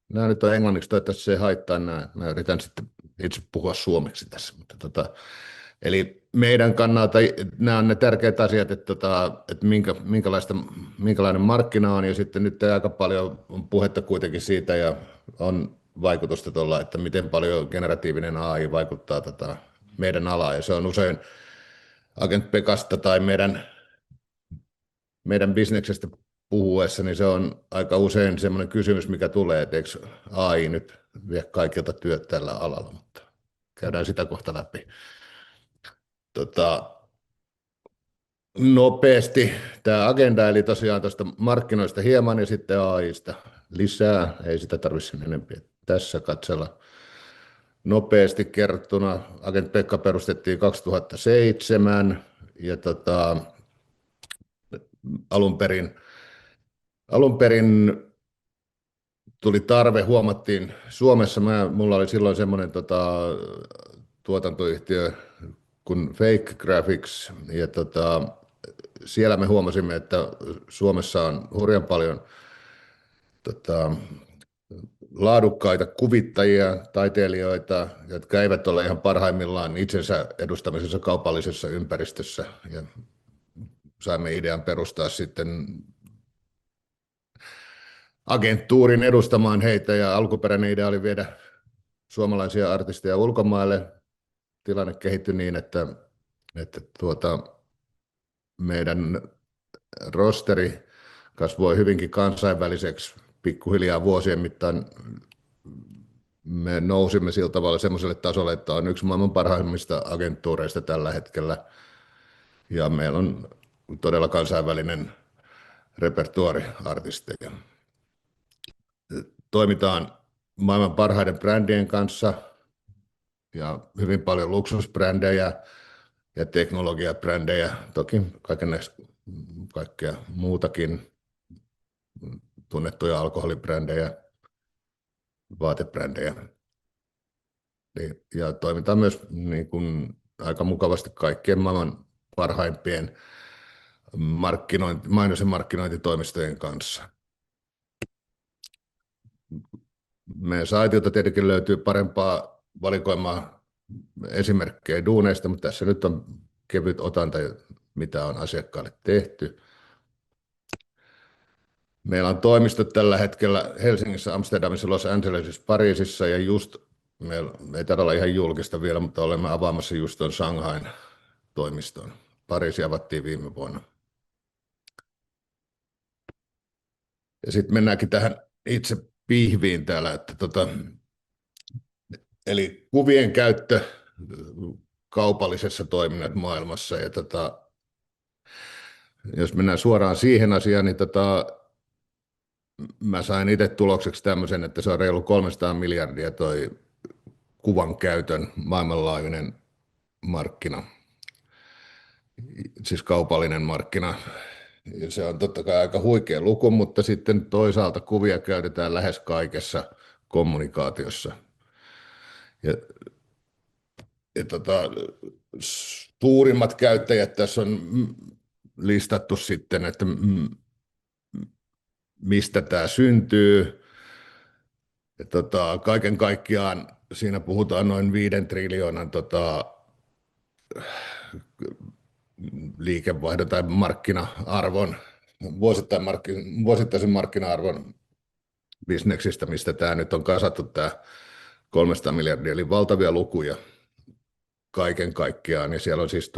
Nämä nyt on englanniksi, toivottavasti se ei haittaa nämä. Mä yritän sitten itse puhua suomeksi tässä. Eli meidän kannalta nämä on ne tärkeät asiat, että minkälainen markkina on, ja sitten nyt aika paljon on puhetta kuitenkin siitä, ja on vaikutusta tuolla, että miten paljon generatiivinen AI vaikuttaa meidän alaa, ja se on usein Agent Pekasta tai meidän bisneksestä puhuessa, niin se on aika usein semmoinen kysymys, mikä tulee, että eikö AI nyt vie kaikilta työt tällä alalla, mutta käydään sitä kohta läpi. Nopeasti tämä agenda, eli tosiaan tuosta markkinoista hieman ja sitten AIsta lisää, ei sitä tarvitse sen enempiä tässä katsella. Nopeasti kerrottuna Agent Pekka perustettiin 2007 ja alun perin tuli tarve, huomattiin Suomessa, mulla oli silloin semmoinen tuotantoyhtiö kuin Fake Graphics, ja siellä me huomasimme, että Suomessa on hurjan paljon laadukkaita kuvittajia, taiteilijoita, jotka eivät ole ihan parhaimmillaan itsensä edustamisessa kaupallisessa ympäristössä, ja saimme idean perustaa sitten agenttuurin edustamaan heitä, ja alkuperäinen idea oli viedä suomalaisia artisteja ulkomaille. Tilanne kehittyi niin, että meidän rosteri kasvoi hyvinkin kansainväliseksi pikkuhiljaa vuosien mittaan. Me nousimme sillä tavalla semmoiselle tasolle, että on yksi maailman parhaimmista agenttuureista tällä hetkellä, ja meillä on todella kansainvälinen repertuaari artisteja. Toimitaan maailman parhaiden brändien kanssa ja hyvin paljon luksusbrändejä ja teknologiabrändejä, toki kaikkea muutakin, tunnettuja alkoholibrändejä, vaatebrändejä. Ja toimitaan myös niin kuin aika mukavasti kaikkien maailman parhaimpien mainos- ja markkinointitoimistojen kanssa. Meidän saitilta tietenkin löytyy parempaa valikoimaa esimerkkejä duuneista, mutta tässä nyt on kevyt otanta, mitä on asiakkaalle tehty. Meillä on toimistot tällä hetkellä Helsingissä, Amsterdamissa, Los Angelesissa, Pariisissa, ja just, meillä ei taida olla ihan julkista vielä, mutta olemme avaamassa just tuon Shanghain toimiston. Pariisi avattiin viime vuonna. Ja sitten mennäänkin tähän itse pihviin täällä, eli kuvien käyttö kaupallisessa toiminnassa maailmassa, ja jos mennään suoraan siihen asiaan, niin mä sain itse tulokseksi tämmöisen, että se on reilu 300 miljardia toi kuvan käytön maailmanlaajuinen markkina, siis kaupallinen markkina. Ja se on totta kai aika huikea luku, mutta sitten toisaalta kuvia käytetään lähes kaikessa kommunikaatiossa. Ja suurimmat käyttäjät tässä on listattu sitten, että mistä tämä syntyy. Ja kaiken kaikkiaan siinä puhutaan noin 5 triljoonan liikevaihdon tai markkina-arvon, vuosittaisen markkina-arvon bisneksistä, mistä tämä nyt on kasattu, tämä 300 miljardia, eli valtavia lukuja kaiken kaikkiaan. Ja siellä on siis,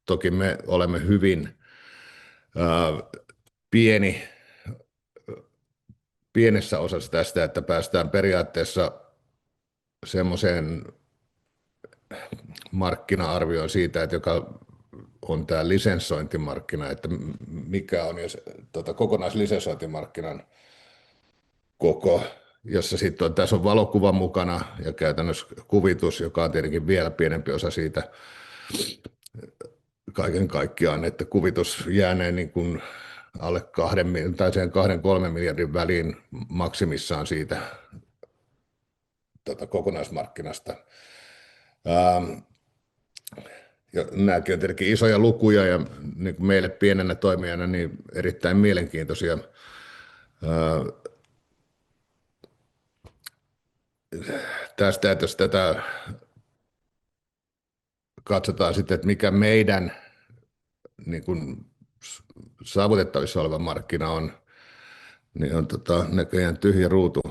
toki me olemme hyvin pienessä osassa tästä, että päästään periaatteessa semmoiseen markkina-arvioon siitä, että joka on tämä lisenssointimarkkina, että mikä on jos kokonaislisenssointimarkkinan koko, jossa sitten tässä on valokuva mukana ja käytännössä kuvitus, joka on tietenkin vielä pienempi osa siitä kaiken kaikkiaan, että kuvitus jäänee niin kuin alle 2-3 miljardin väliin maksimissaan siitä kokonaismarkkinasta. Ja nämäkin on tietenkin isoja lukuja ja niin kuin meille pienenä toimijana niin erittäin mielenkiintoisia. tästä, että jos tätä katsotaan sitten, että mikä meidän niin kuin saavutettavissa oleva markkina on, niin on näköjään tyhjä ruutu.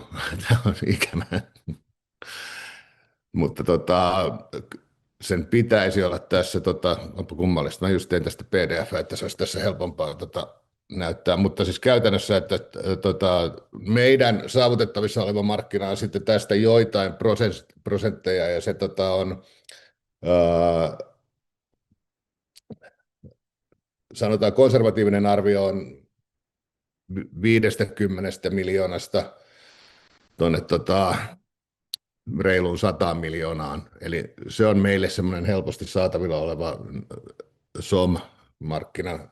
Tämä on ikävä. Mutta sen pitäisi olla tässä, onpa kummallista. Mä just tein tästä PDF, että se olisi tässä helpompaa näyttää. Mutta siis käytännössä, että meidän saavutettavissa oleva markkina on sitten tästä joitain prosentteja, ja se on, ää, sanotaan konservatiivinen arvio on 50 miljoonasta tuonne reiluun 100 miljoonaan. Eli se on meille semmoinen helposti saatavilla oleva SOM-markkina.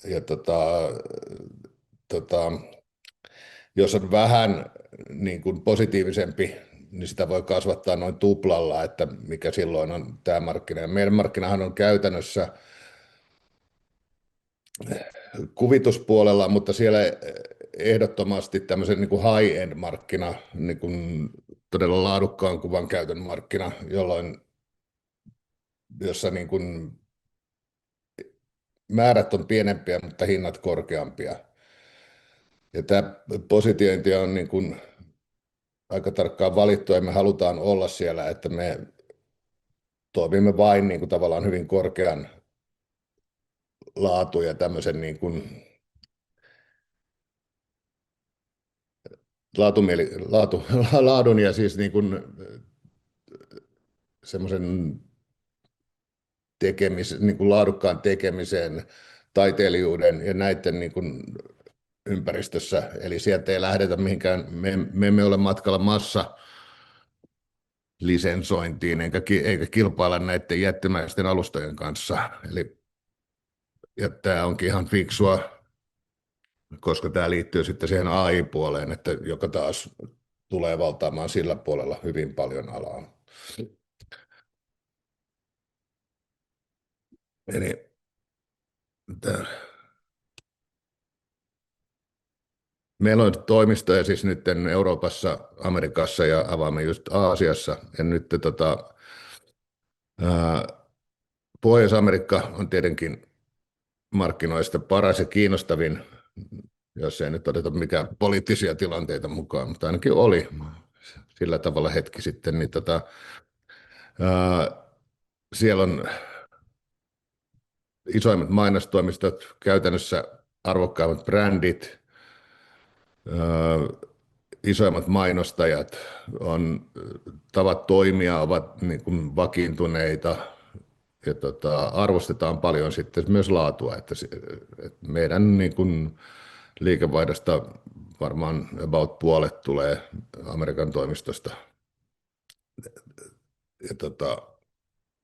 Ja tota, jos on vähän niin kuin positiivisempi, niin sitä voi kasvattaa noin tuplalla, että mikä silloin on tämä markkina. Ja meidän markkinahan on käytännössä kuvituspuolella, mutta siellä ehdottomasti tämmöisen niin kuin high-end-markkina, niin kuin todella laadukkaan kuvan käytön markkina, jossa niin kuin määrät on pienempiä, mutta hinnat korkeampia. Ja tämä positiointi on niin kuin aika tarkkaan valittu, ja me halutaan olla siellä, että me toimimme vain niin kuin tavallaan hyvin korkean laatu ja tämmöisen niin kuin laadun ja siis niin kuin semmoisen niin kuin laadukkaan tekemisen, taiteilijuuden ja näiden niin kuin ympäristössä. Eli sieltä ei lähdetä mihinkään, me emme ole matkalla massa lisensointiin eikä kilpailla näiden jättimäisten alustojen kanssa. Eli, ja tämä onkin ihan fiksua, koska tämä liittyy sitten siihen AI-puoleen, että joka taas tulee valtaamaan sillä puolella hyvin paljon alaa. Eli tämä. Meillä on toimistoja siis nyt Euroopassa, Amerikassa ja avaamme just Aasiassa. Ja nyt ää, Pohjois-Amerikka on tietenkin markkinoista paras ja kiinnostavin, jos ei nyt oteta mikään poliittisia tilanteita mukaan, mutta ainakin oli sillä tavalla hetki sitten. Niin ää, siellä on isoimmat mainostoimistot, käytännössä arvokkaimmat brändit, isoimmat mainostajat, tavat toimia ovat niin kuin vakiintuneita ja arvostetaan paljon sitten myös laatua, että meidän niin kuin liikevaihdosta varmaan about puolet tulee Amerikan toimistosta.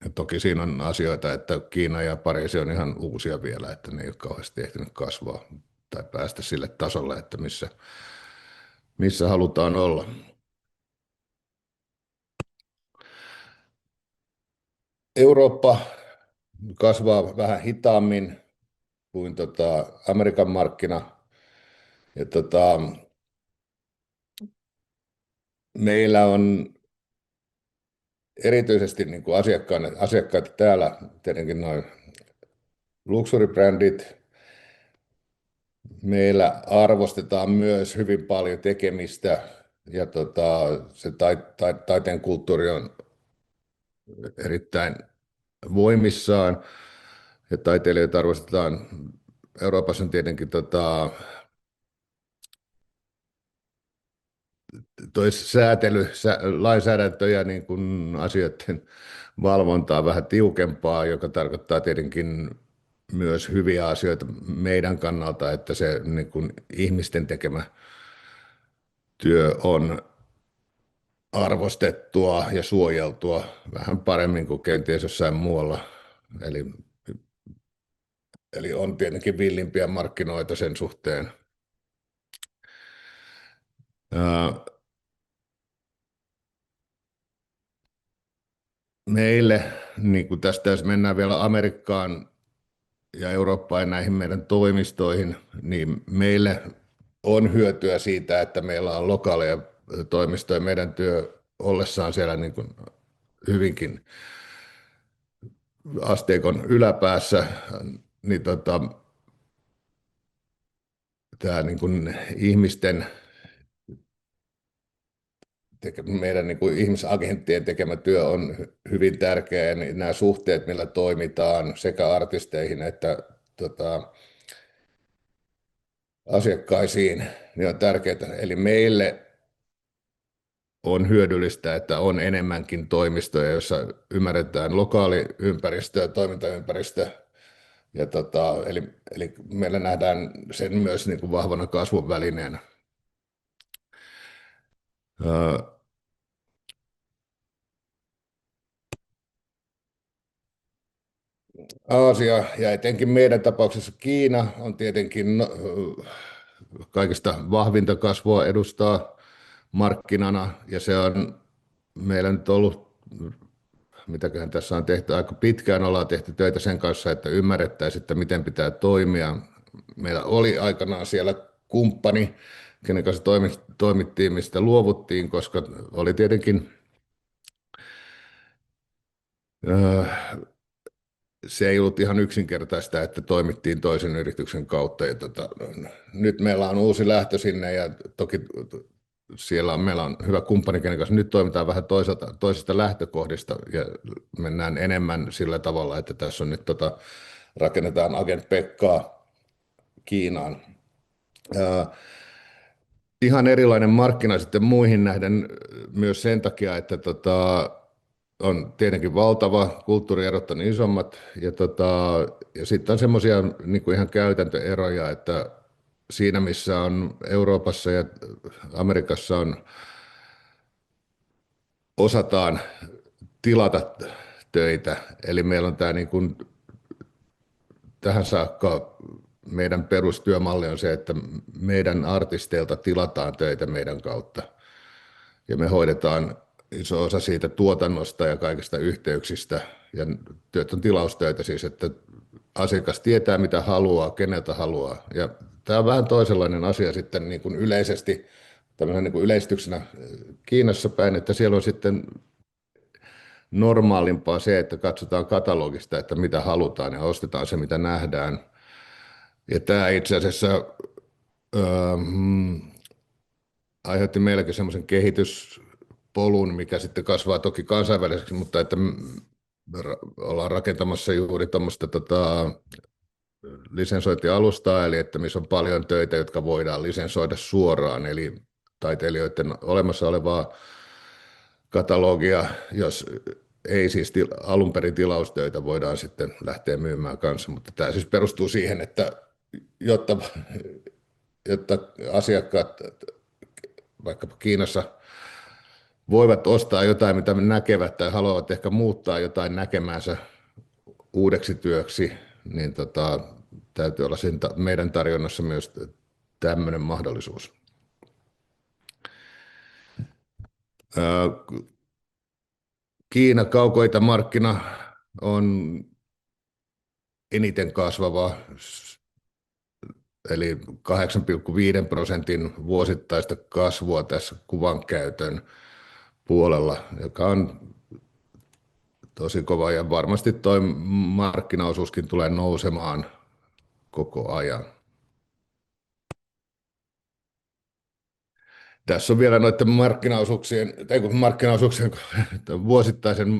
Ja toki siinä on asioita, että Kiina ja Pariisi on ihan uusia vielä, että ne ei ole kauheasti ehtinyt kasvaa tai päästä sille tasolle, että missä halutaan olla. Eurooppa kasvaa vähän hitaammin kuin Amerikan markkina. Ja meillä on erityisesti niin kuin asiakkaita täällä, tietenkin noin luxuribrändit. Meillä arvostetaan myös hyvin paljon tekemistä ja se taiteen kulttuuri on erittäin voimissaan ja taiteilijoita arvostetaan. Euroopassa on tietenkin lainsäädäntö ja niin kuin asioiden valvonta on vähän tiukempaa, joka tarkoittaa tietenkin myös hyviä asioita meidän kannalta, että se niin kuin ihmisten tekemä työ on arvostettua ja suojeltua vähän paremmin kuin kenties jossain muualla. Eli on tietenkin villimpiä markkinoita sen suhteen. Meille, niin kuin tästä jos mennään vielä Amerikkaan ja Eurooppaan ja näihin meidän toimistoihin, niin meille on hyötyä siitä, että meillä on lokaaleja toimistoja. Meidän työ ollessaan siellä niin kuin hyvinkin asteikon yläpäässä, niin tämä niin kuin ihmisten, meidän niin kuin ihmisagenttien tekemä työ on hyvin tärkeä, niin nämä suhteet, millä toimitaan sekä artisteihin että asiakkaisiin, niin on tärkeää. Eli meille on hyödyllistä, että on enemmänkin toimistoja, joissa ymmärretään lokaali ympäristö ja toimintaympäristö. Ja eli meillä nähdään sen myös niin kuin vahvana kasvun välineenä. Aasia ja etenkin meidän tapauksessa Kiina on tietenkin kaikista vahvinta kasvua edustaa markkinana ja se on meillä nyt ollut, mitäköhän tässä on tehty, aika pitkään ollaan tehty töitä sen kanssa, että ymmärrettäisiin, että miten pitää toimia. Meillä oli aikanaan siellä kumppani, kenen kanssa toimittiin, mistä luovuttiin, koska oli tietenkin se ei ollut ihan yksinkertaista, että toimittiin toisen yrityksen kautta. Ja nyt meillä on uusi lähtö sinne ja toki meillä on hyvä kumppani, kenen kanssa nyt toimitaan vähän toisesta lähtökohdista ja mennään enemmän sillä tavalla, että tässä on nyt rakennetaan Agent Pekkaa Kiinaan. Ihan erilainen markkina sitten muihin nähden myös sen takia, että on tietenkin valtava, kulttuurierot on isommat ja sitten on semmoisia niin kuin ihan käytäntöeroja, että siinä missä on Euroopassa ja Amerikassa osataan tilata töitä, eli meillä on tämä niin kuin tähän saakka meidän perustyömalli on se, että meidän artisteilta tilataan töitä meidän kautta ja me hoidetaan iso osa siitä tuotannosta ja kaikista yhteyksistä ja työt on tilaustöitä siis, että asiakas tietää mitä haluaa, keneltä haluaa ja tämä on vähän toisenlainen asia sitten niin kuin yleisesti tämmöisen niin kuin yleistyksenä Kiinassa päin, että siellä on sitten normaalimpaa se, että katsotaan katalogista, että mitä halutaan ja ostetaan se, mitä nähdään. Ja tämä itse asiassa aiheutti meilläkin semmoisen kehityspolun, mikä sitten kasvaa toki kansainväliseksi, mutta että ollaan rakentamassa juuri tuommoista lisensointialustaa, eli että missä on paljon töitä, jotka voidaan lisensoida suoraan, eli taiteilijoiden olemassa olevaa katalogia, jos ei siis alun perin tilaustöitä voidaan sitten lähteä myymään kanssa, mutta tämä siis perustuu siihen, että jotta, jotta asiakkaat vaikkapa Kiinassa voivat ostaa jotain, mitä näkevät tai haluavat ehkä muuttaa jotain näkemäänsä uudeksi työksi, niin täytyy olla meidän tarjonnassa myös tämmöinen mahdollisuus. Kiina kaukoitämarkkina on eniten kasvava, eli 8,5% vuosittaista kasvua tässä kuvan käytön puolella, joka on tosi kova ja varmasti tuo markkinaosuuskin tulee nousemaan koko ajan. Tässä on vielä noiden markkinaosuuksien vuosittaisen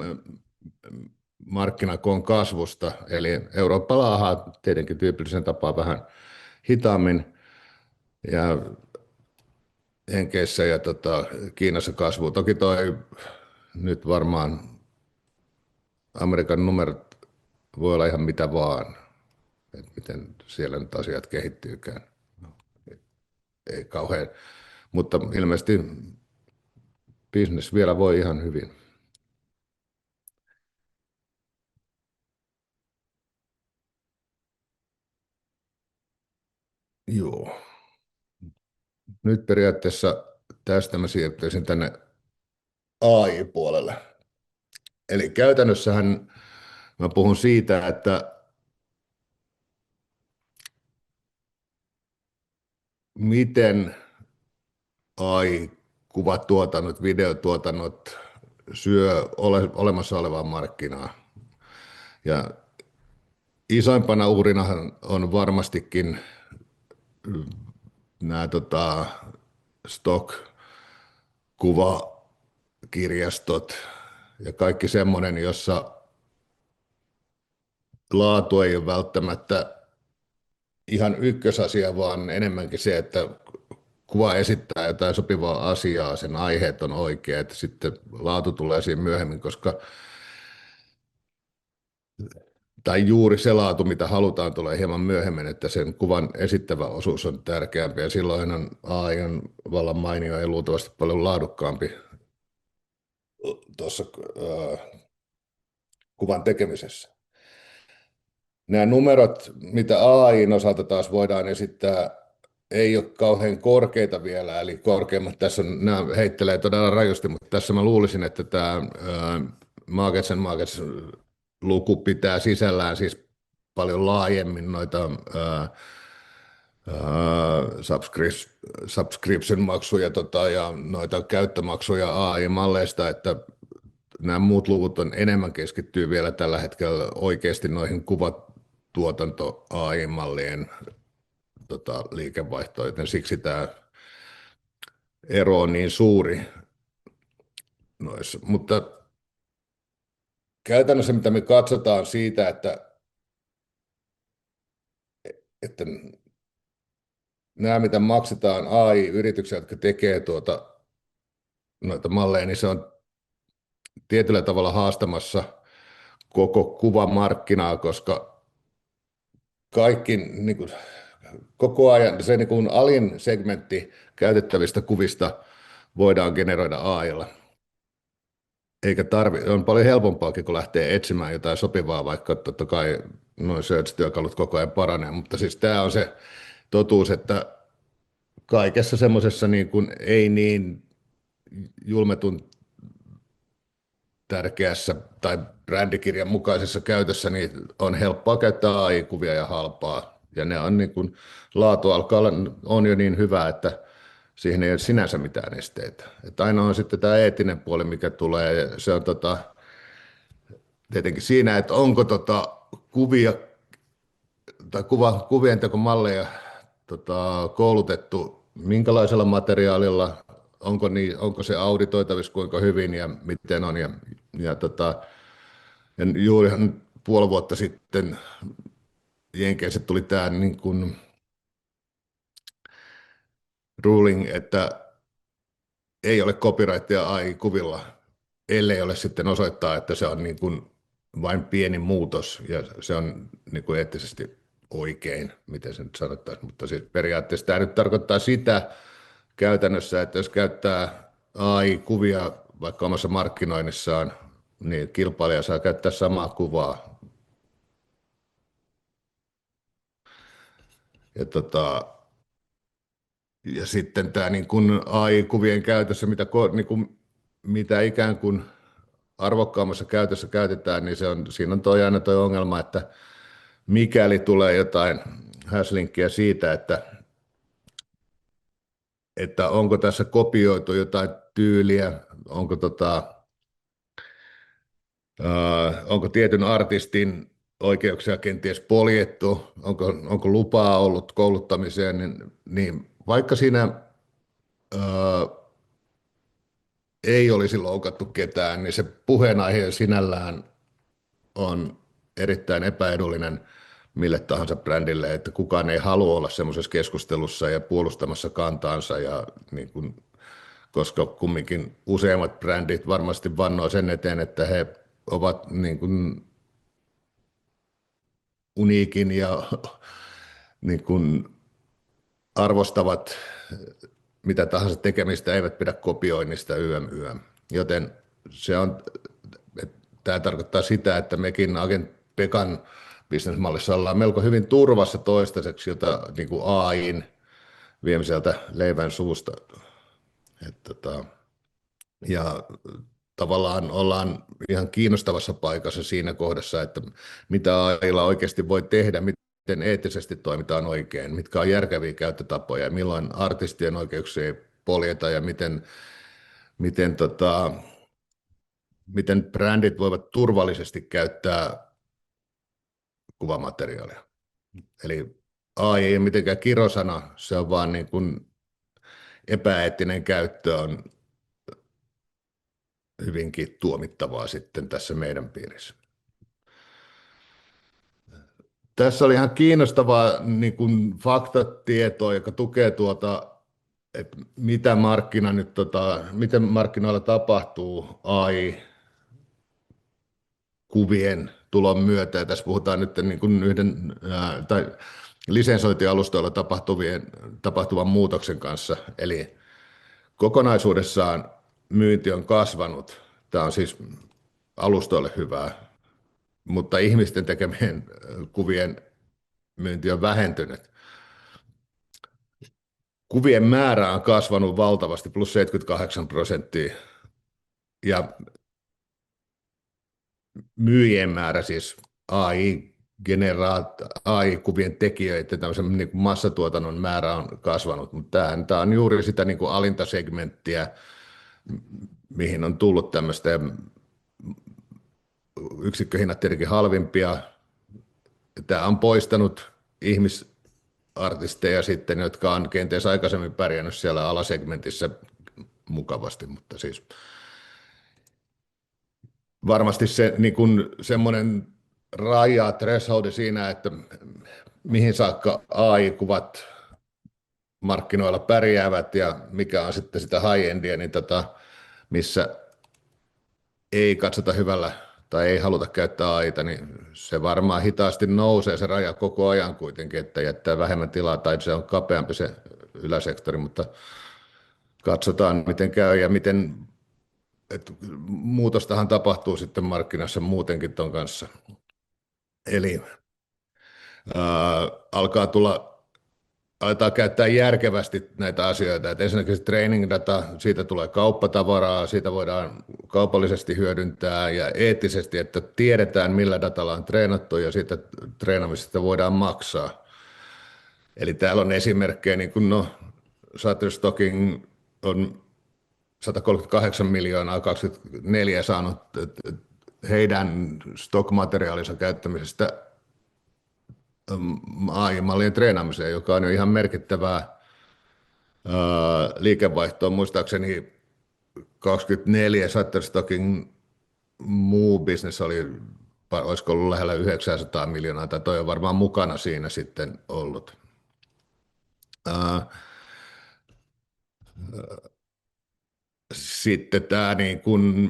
markkinakoon kasvusta, eli Eurooppa laahaa tietenkin tyypillisen tapaa vähän hitaammin ja Jenkeissä ja Kiinassa kasvu. Toki toi nyt varmaan Amerikan numerot voi olla ihan mitä vaan, että miten siellä nyt asiat kehittyykään. Ei kauhean, mutta ilmeisesti business vielä voi ihan hyvin. Joo. Nyt periaatteessa tästä mä siirtyisin tänne AI-puolelle. Eli käytännössähän mä puhun siitä, että miten AI kuvatuotannot, videotuotannot syö olemassa olevaa markkinaa. Ja isoimpana uhrinahan on varmastikin nämä stock-kuvakirjastot ja kaikki semmoinen, jossa laatu ei ole välttämättä ihan ykkösasia, vaan enemmänkin se, että kuva esittää jotain sopivaa asiaa, sen aiheet on oikeat, sitten laatu tulee siinä myöhemmin, koska tai juuri se laatu, mitä halutaan, tulee hieman myöhemmin, että sen kuvan esittävä osuus on tärkeämpi, ja silloin on AI on vallan mainio ja luultavasti paljon laadukkaampi tuossa kuvan tekemisessä. Nämä numerot, mitä AI:n osalta taas voidaan esittää, ei ole kauhean korkeita vielä, eli korkeimmat tässä on, nämä heittelee todella rajusti, mutta tässä mä luulisin, että tämä Markets luku pitää sisällään siis paljon laajemmin noita subscription-maksuja ja noita käyttömaksuja AI-malleista, että nämä muut luvut on enemmän keskittyy vielä tällä hetkellä oikeasti noihin kuvatuotanto AI-mallien liikevaihtoon, joten siksi tämä ero on niin suuri noissa. Mutta käytännössä mitä me katsotaan siitä, että nämä mitä maksetaan AI-yrityksille, jotka tekee noita malleja, niin se on tietyllä tavalla haastamassa koko kuvamarkkinaa, koska kaikki niin kuin, koko ajan se niin kuin alin segmentti käytettävistä kuvista voidaan generoida AI:lla. Eikä on paljon helpompaakin, kun lähtee etsimään jotain sopivaa, vaikka totta kai noin search-työkalut koko ajan paranee, mutta siis tämä on se totuus, että kaikessa semmoisessa niin kuin ei niin julmetun tärkeässä tai brändikirjan mukaisessa käytössä niin on helppoa käyttää AI-kuvia ja halpaa. Ja ne on niin kuin, laatu on jo niin hyvä, että siihen ei ole sinänsä mitään esteitä. Että aina on sitten tämä eettinen puoli, mikä tulee. Ja se on tietenkin siinä, että onko kuvia tai kuvien tekomalleja koulutettu minkälaisella materiaalilla, onko se auditoitavissa kuinka hyvin ja miten on. Ja juurihan puoli vuotta sitten Jenkeissä tuli tämä niin kuin ruling, että ei ole copyrightia AI-kuvilla, ellei ole sitten osoittaa, että se on niin kuin vain pieni muutos ja se on niin kuin eettisesti oikein, miten se nyt sanottaisiin. Mutta siis periaatteessa tämä nyt tarkoittaa sitä käytännössä, että jos käyttää AI-kuvia vaikka omassa markkinoinnissaan, niin kilpailija saa käyttää samaa kuvaa. Ja sitten tämä niin kuin AI-kuvien käytössä, mitä ikään kuin arvokkaammassa käytössä käytetään, niin siinä on aina tuo ongelma, että mikäli tulee jotain hashlinkkiä siitä, että onko tässä kopioitu jotain tyyliä, onko tietyn artistin oikeuksia kenties poljettu, onko lupaa ollut kouluttamiseen, niin vaikka siinä ei olisi loukattu ketään, niin se puheenaihe sinällään on erittäin epäedullinen mille tahansa brändille, että kukaan ei halua olla semmoisessa keskustelussa ja puolustamassa kantaansa, ja niin kuin, koska kumminkin useimmat brändit varmasti vannoo sen eteen, että he ovat niin kuin uniikin ja niin kuin arvostavat mitä tahansa tekemistä, eivät pidä kopioinnista YM. Joten tämä tarkoittaa sitä, että mekin Agent Pekan bisnesmallissa ollaan melko hyvin turvassa toistaiseksi niin kuin AI:n viemiseltä leivän suusta. Ja tavallaan ollaan ihan kiinnostavassa paikassa siinä kohdassa, että mitä AI:lla oikeasti voi tehdä, miten eettisesti toimitaan oikein, mitkä on järkeviä käyttötapoja, milloin artistien oikeuksia ei poljeta ja miten miten, miten brändit voivat turvallisesti käyttää kuvamateriaalia. Eli AI ei ole mitenkään kirosana, se on vaan niin kuin epäeettinen käyttö on hyvinkin tuomittavaa sitten tässä meidän piirissä. Tässä oli ihan kiinnostavaa niin kuin faktatietoa, joka tukee tuota, että mitä miten markkinoilla tapahtuu AI-kuvien tulon myötä. Ja tässä puhutaan nyt niin kuin tai lisensointialustoilla tapahtuvan muutoksen kanssa. Eli kokonaisuudessaan myynti on kasvanut. Tämä on siis alustoille hyvää, mutta ihmisten tekemien kuvien myynti on vähentynyt. Kuvien määrä on kasvanut valtavasti, plus 78%, ja myyjien määrä, siis AI-kuvien tekijöiden tämmöisen niin kuin massatuotannon määrä on kasvanut, mutta tämä on juuri sitä niin kuin alintasegmenttiä, mihin on tullut tämmöistä, ja yksikköhinnat tietenkin halvimpia. Tämä on poistanut ihmisartisteja sitten, jotka on kenties aikaisemmin pärjännyt siellä alasegmentissä mukavasti, mutta siis varmasti se niin kuin semmoinen raja, thresholdi siinä, että mihin saakka AI-kuvat markkinoilla pärjäävät ja mikä on sitten sitä high-endia, niin missä ei katsota hyvällä tai ei haluta käyttää AIta, niin se varmaan hitaasti nousee se raja koko ajan kuitenkin, että jättää vähemmän tilaa tai se on kapeampi se yläsektori, mutta katsotaan miten käy ja miten, että muutostahan tapahtuu sitten markkinassa muutenkin ton kanssa. Eli aletaan käyttää järkevästi näitä asioita. Et ensinnäkin se training data, siitä tulee kauppatavaraa, siitä voidaan kaupallisesti hyödyntää ja eettisesti, että tiedetään millä datalla on treenattu ja siitä treenaamisesta voidaan maksaa. Eli täällä on esimerkkejä, niin kuin Shutterstocking on 138 miljoonaa 24 saanut heidän stock-materiaalinsa käyttämisestä AI-mallien treenaamiseen, joka on jo ihan merkittävää liikevaihtoa. Muistaakseni 24 Shutterstockin muu business olisiko ollut lähellä 900 miljoonaa, tai toi on varmaan mukana siinä sitten ollut. Sitten tämä niin kuin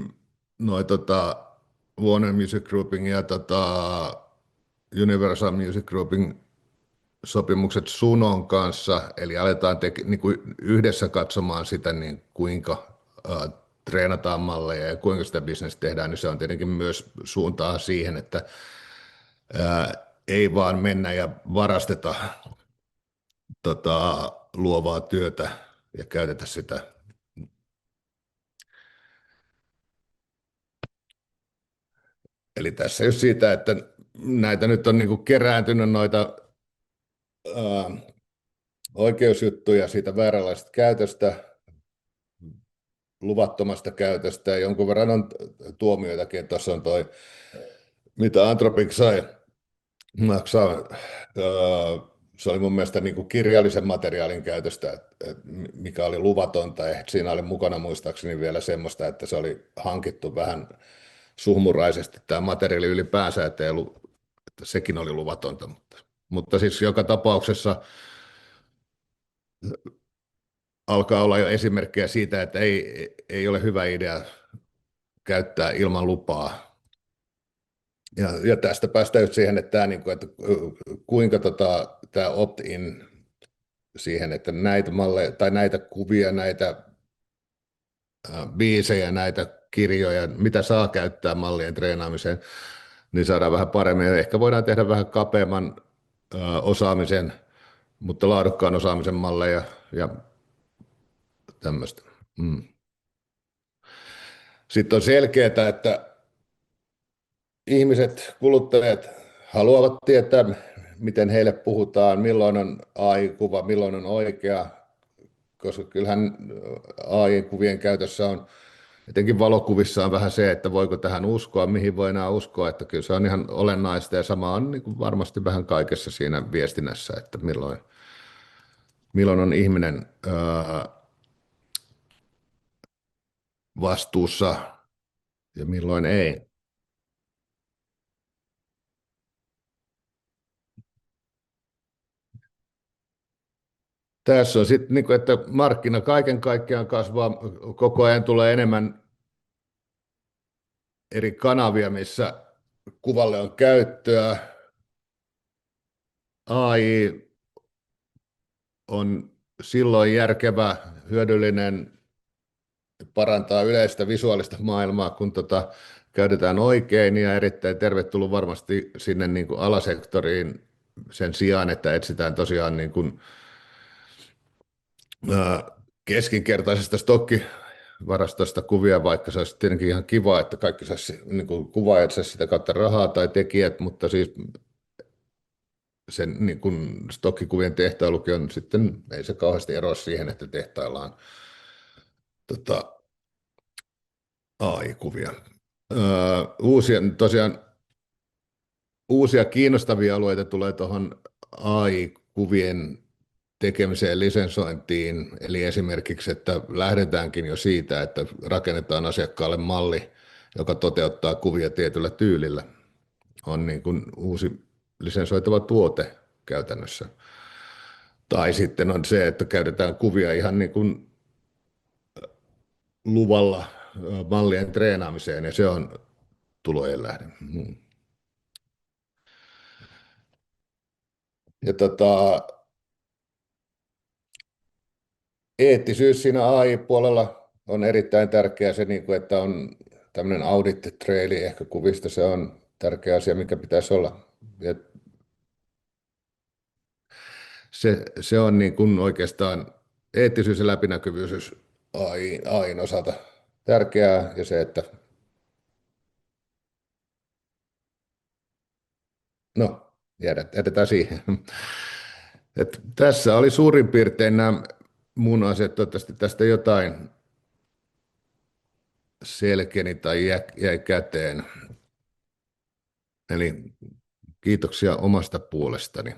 Warner Music Grouping ja Universal Music Grouping sopimukset Sunon kanssa, eli aletaan niin kuin yhdessä katsomaan sitä, niin kuinka treenataan malleja ja kuinka sitä bisnestä tehdään, niin se on tietenkin myös suuntaa siihen, että ei vaan mennä ja varasteta luovaa työtä ja käytetä sitä. Eli tässä just siitä, että näitä nyt on niin kuin kerääntynyt noita oikeusjuttuja siitä vääränlaisesta käytöstä, luvattomasta käytöstä ja jonkun verran on tuomioitakin. Tuossa on toi, mitä Anthropic sai maksaa. Se oli mun mielestä niin kuin kirjallisen materiaalin käytöstä, mikä oli luvatonta. Siinä oli mukana muistaakseni vielä semmoista, että se oli hankittu vähän suhmuraisesti tämä materiaali ylipäänsä, että sekin oli luvatonta. Mutta siis joka tapauksessa alkaa olla jo esimerkkejä siitä, että ei ole hyvä idea käyttää ilman lupaa. Ja tästä päästään just siihen, että kuinka tämä opt-in siihen, että näitä malleja tai näitä kuvia, näitä biisejä, näitä kirjoja, mitä saa käyttää mallien treenaamiseen, niin saadaan vähän paremmin. Ja ehkä voidaan tehdä vähän kapeamman osaamisen, mutta laadukkaan osaamisen malleja ja tämmöistä. Sitten on selkeää, että ihmiset, kuluttajat haluavat tietää, miten heille puhutaan, milloin on AI-kuva, milloin on oikea koska kyllähän AI-kuvien käytössä on, etenkin valokuvissa on vähän se, että voiko tähän uskoa, mihin voi enää uskoa, että kyllä se on ihan olennaista ja sama on niin kuin varmasti vähän kaikessa siinä viestinnässä, että milloin on ihminen vastuussa ja milloin ei. Tässä on sitten, niin että markkina kaiken kaikkiaan kasvaa, koko ajan tulee enemmän eri kanavia, missä kuvalle on käyttöä. AI on silloin järkevä, hyödyllinen, parantaa yleistä visuaalista maailmaa, kun käytetään oikein ja erittäin tervetullut varmasti sinne niin kuin alasektoriin sen sijaan, että etsitään tosiaan niin kuin, ää, keskinkertaisesta stokkivarastosta kuvia, vaikka se olisi tietenkin ihan kiva, että kaikki saisi, niin kuin kuvaajat saisi sitä kautta rahaa tai tekijät, mutta siis sen niin kuin stokkikuvien tehtailukin on sitten, ei se kauheasti eroa siihen, että tehtaillaan tota, AI-kuvia. Tosiaan uusia kiinnostavia alueita tulee tuohon AI-kuvien tekemiseen lisensointiin, eli esimerkiksi, että lähdetäänkin jo siitä, että rakennetaan asiakkaalle malli, joka toteuttaa kuvia tietyllä tyylillä. On niin kuin uusi lisensoitava tuote käytännössä. Tai sitten on se, että käytetään kuvia ihan niin kuin luvalla mallien treenaamiseen, ja se on tulojen lähde. Ja eettisyys siinä AI-puolella on erittäin tärkeä se, niin kuin, että on tämmöinen audit traili ehkä kuvista, se on tärkeä asia, mikä pitäisi olla. Ja se on niin kuin oikeastaan eettisyys ja läpinäkyvyys AI:n osalta tärkeää, ja se, että no, jätetään siihen. Tässä oli suurin piirtein nämä mun asiat, toivottavasti tästä jotain selkeni tai jäi käteen. Eli kiitoksia omasta puolestani.